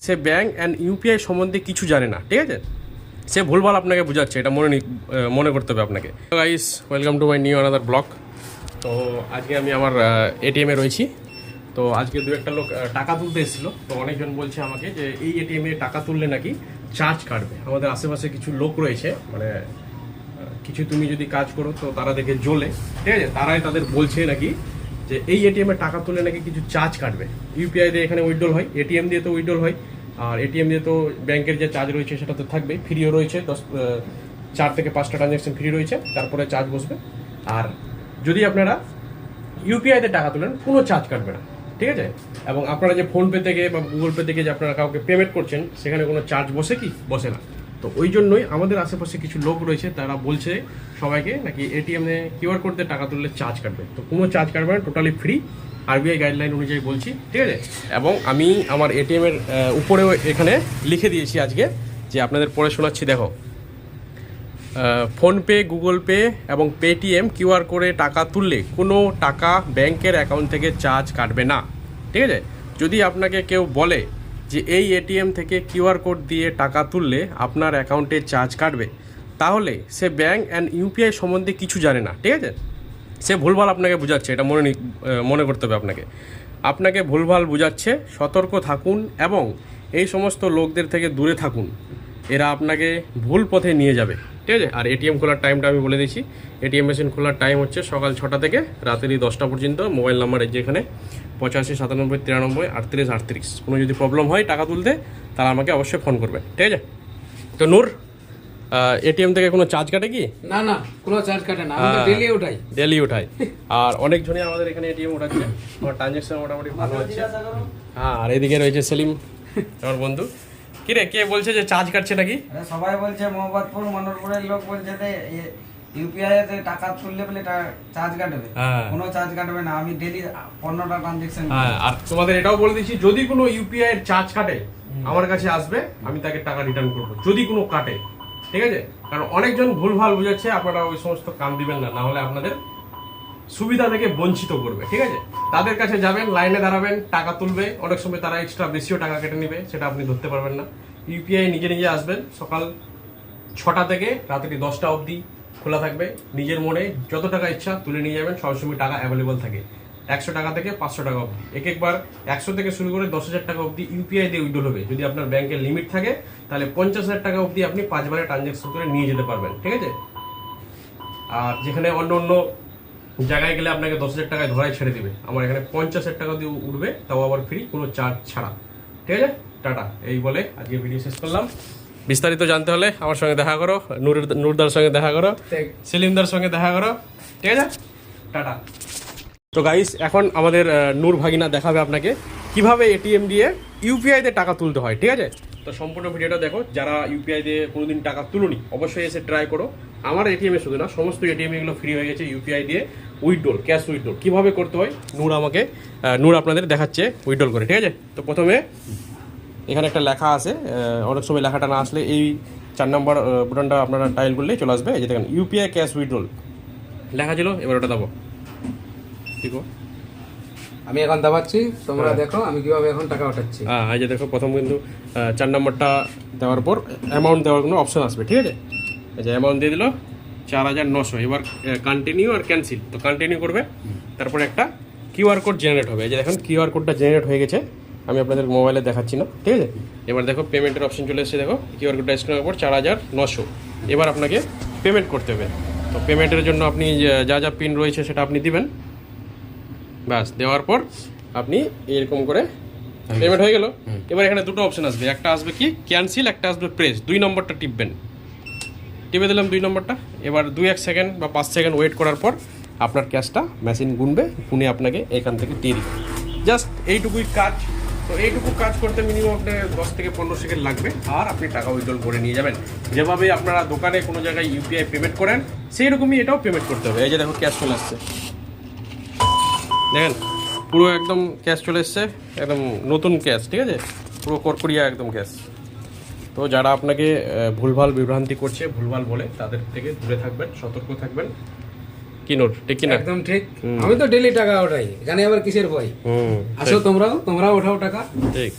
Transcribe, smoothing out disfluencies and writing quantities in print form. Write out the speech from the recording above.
Say bank and UPI সম্বন্ধে কিছু জানে না, ঠিক আছে? সে ভুলভাল আপনাকে বোঝাচ্ছে, এটা মনে করতে হবে আপনাকে। Guys, welcome to my new another blog. তো আজকে আমি আমার এটিএমে রয়েছি। তো আজকে দু একটা লোক টাকা তুলতে এসেছিলো। তো অনেকজন বলছে আমাকে যে এই এটিএমে টাকা তুললে নাকি চার্জ কাটবে। আমাদের আশেপাশে কিছু লোক রয়েছে, মানে কিছু তুমি যদি কাজ করো তো তারা দেখে জ্বলে, ঠিক আছে? তারাই তাদের বলছে নাকি যে এই এটিএমে টাকা তুললে নাকি কিছু চার্জ কাটবে। ইউপিআই দিয়ে এখানে উইথড্রল হয়, এটিএম দিয়ে তো উইথড্রল হয়, আর এটিএম দিয়ে তো ব্যাংকের যে চার্জ রয়েছে সেটা তো থাকবে, ফ্রিও রয়েছে, 4 থেকে 5টা ট্রানজ্যাকশন ফ্রি রয়েছে, তারপরে চার্জ বসবে। আর যদি আপনারা ইউপিআইতে টাকা তোলেন কোনো চার্জ কাটবে না, ঠিক আছে? এবং আপনারা যে ফোনপে থেকে বা গুগল পে থেকে যে আপনারা কাউকে পেমেন্ট করছেন সেখানে কোনো চার্জ বসে কি? বসে না। তো ওই জন্যই আমাদের আশেপাশে কিছু লোক রয়েছে, তারা বলছে সবাইকে নাকি এটিএমে কিউআর কোড দিয়ে টাকা তুললে চার্জ কাটবে। তো কোনো চার্জ কাটবে না, টোটালি ফ্রি, আরবিআই গাইডলাইন অনুযায়ী বলছি, ঠিক আছে? এবং আমি আমার এটিএমের উপরেও এখানে লিখে দিয়েছি আজকে, যে আপনাদের পড়ে শোনাচ্ছি, দেখো। ফোনপে, গুগল পে এবং পেটিএম কিউআর কোডে টাকা তুললে কোনো টাকা ব্যাংকের অ্যাকাউন্ট থেকে চার্জ কাটবে না, ঠিক আছে? যদি আপনাকে কেউ বলে যে এই এটিএম থেকে কিউআর কোড দিয়ে টাকা তুললে আপনার অ্যাকাউন্টে চার্জ কাটবে, তাহলে সে ব্যাংক অ্যান্ড ইউপিআই সম্বন্ধে কিছু জানে না, ঠিক আছে? সে ভুলভাল আপনাকে বোঝাচ্ছে, এটা মনে করতে হবে আপনাকে ভুলভাল বোঝাচ্ছে। সতর্ক থাকুন এবং এই সমস্ত লোকদের থেকে দূরে থাকুন, এরা আপনাকে ভুল পথে নিয়ে যাবে, ঠিক আছে? আর এটিএম খোলার টাইমটা আমি বলে দিচ্ছি। এটিএম মেশিন খোলার টাইম হচ্ছে সকাল 6টা থেকে রাতের 10টা পর্যন্ত। মোবাইল নাম্বার যেখানে 85 97 93 38 38। কোনো যদি প্রবলেম হয় টাকা তুলতে, তারা আমাকে অবশ্যই ফোন করবে, ঠিক আছে? তো নূর, এটিএম থেকে কোনো চার্জ কাটে কি? না না, কোনো চার্জ কাটে না, আমি তো ডেলি উঠাই। আর অনেকজনই আমাদের এখানে এটিএম উঠাচ্ছে, আমার ট্রানজ্যাকশন মোটামুটি ভালো হচ্ছে। হ্যাঁ, আর এদিকে রয়েছে সেলিম, আমার বন্ধু। কিরে, কে বলছে যে চার্জ কাটছে নাকি? সবাই বলছে, মোহাম্মদপুর মনোরপুরের লোক বলছে যে ইউপিআই তে টাকা তুললে বলে চার্জ কাটবে। কোনো চার্জ কাটবে না, আমি ডেলি 15টা ট্রানজ্যাকশন। হ্যাঁ, আর তোমাদের এটাও বলে দিচ্ছি, যদি কোনো ইউপিআই এর চার্জ কাটে আমার কাছে আসবে, আমি তাকে টাকা রিটার্ন করবো যদি কোনো কাটে, ঠিক আছে? কারণ অনেকজন ভুলভাল বুঝাচ্ছে, আপনারা ওই সমস্ত কাম দিবেন না, না হলে আপনাদের সুবিধা থেকে বঞ্চিত করবে, ঠিক আছে? তাদের কাছে যাবেন, লাইনে দাঁড়াবেন, টাকা তুলবে, অনেক সময় তারা এক্সট্রা বেশিও টাকা কেটে নেবে, সেটা আপনি ধরতে পারবেন না। ইউপিআই নিজে আসবেন, সকাল 6টা থেকে রাত্রি 10টা অবধি খোলা থাকবে। নিজের মনে যত টাকা ইচ্ছা তুলে নিয়ে যাবেন, সবসময় টাকা অ্যাভেলেবল থাকে। 100 টাকা থেকে 500 টাকা অবধি, একবার 100 থেকে শুরু করে 10,000 টাকা অবধি ইউপিআই দিয়ে উইথড্রল হবে। যদি আপনার ব্যাংকের লিমিট থাকে, তাহলে 50,000 টাকা অবধি আপনি 5 বারে ট্রানজ্যাকশন করে নিয়ে যেতে পারবেন, ঠিক আছে? আর যেখানে অন্য জায়গায় গেলে আপনাকে 10,000 টাকায় ধরাই ছেড়ে দিবে, আমার এখানে 50,000 টাকা দিয়ে উঠবে, তাও আবার ফ্রি, কোনো চার্জ ছাড়া, ঠিক আছে? টাটা। এই বলে আজকে ভিডিও শেষ করলাম। বিস্তারিত জানতে হলে আমার সঙ্গে দেখা করো, নূরদার সঙ্গে দেখা করো, সেলিমদার সঙ্গে দেখা করো, ঠিক আছে? টাটা। তো গাইস, এখন আমাদের নূর ভাগিনা দেখাবে আপনাকে কিভাবে এটিএম দিয়ে ইউপিআই তে টাকা তুলতে হয়, ঠিক আছে? তো সম্পূর্ণ ভিডিওটা দেখো। যারা ইউপিআই দিয়ে কোনোদিন টাকা তুলুনি, অবশ্যই এসে ট্রাই করো। আমার এটিএমে শুধু না, সমস্ত এটিএম এগুলো ফ্রি হয়ে গেছে। ইউপিআই দিয়ে উইথড্রল, ক্যাশ উইথড্রল কীভাবে করতে হয় নূর আপনাদের দেখাচ্ছে উইথড্রল করে, ঠিক আছে? তো প্রথমে এখানে একটা লেখা আছে, অনেক সময় লেখাটা না আসলে এই 4 নম্বর বুটানটা আপনারা টাইল করলেই চলে আসবে। এই যে দেখেন, ইউপিআই ক্যাশ উইথড্রল লেখা ছিল, এবার ওটা দেবো। দেখো, আমি এখন দাবাচ্ছি, তোমরা দেখো আমি কিভাবে এখন টাকা উঠাচ্ছি। হ্যাঁ, এই যে দেখো, প্রথম কিন্তু 4 নম্বরটা দেওয়ার পর অ্যামাউন্ট দেওয়ার কোনো অপশন আসবে, ঠিক আছে? এই যে অ্যামাউন্ট দিয়ে দিল 4,900। এবার কন্টিনিউ আর ক্যান্সেল, তো কন্টিনিউ করবে, তারপরে একটা কিউআর কোড জেনারেট হবে। এই যে দেখুন, কিউআর কোডটা জেনারেট হয়ে গেছে, আমি আপনাদের মোবাইলে দেখাচ্ছি না, ঠিক আছে? এবার দেখো, পেমেন্টের অপশন চলে এসেছে, দেখো কিউআর কোডটা স্ক্যানের পর 4,900। এবার আপনাকে পেমেন্ট করতে হবে। তো পেমেন্টের জন্য আপনি যা পিন রয়েছে সেটা আপনি দিবেন, ব্যাস। দেওয়ার পর আপনি এরকম করে পেমেন্ট হয়ে গেল। এবার এখানে দুটো অপশন আসবে, একটা আসবে কি ক্যান্সেল, একটা আসবে প্রেস। 2 নম্বরটা টিপবেন, টিপে দিলাম 2 নম্বরটা। এবার 2-1 সেকেন্ড বা 5 সেকেন্ড ওয়েট করার পর আপনার ক্যাশটা মেশিন গুনবে, গুনে আপনাকে এখান থেকে দিয়ে দিবে। জাস্ট এইটুকুই কাজ। তো এইটুকু কাজ করতে মিনিমাম আপনার 10 থেকে 15 সেকেন্ড লাগবে, আর আপনি টাকা উইথড্রল করে নিয়ে যাবেন। যেভাবে আপনারা দোকানে কোনো জায়গায় ইউপিআই পেমেন্ট করেন, সেই রকমই এটাও পেমেন্ট করতে হবে। এই যে দেখো, ক্যাশ চলে আসছে, দেখেন পুরো একদম ক্যাশ চলে এসছে, একদম নতুন ক্যাশ, ঠিক আছে? পুরো কড়কড়িয়া একদম ক্যাশ। তো যারা আপনাকে ভুলভাল বিভ্রান্তি করছে, ভুলভাল বলে, তাদের থেকে দূরে থাকবেন, সতর্ক থাকবেন। কি নোট, ঠিক কিনা? একদম ঠিক। আমি তো ডেলি টাকা উঠাই, এখানে আবার কিসের ভয়? আসো তোমরাও উঠাও টাকা, ঠিক।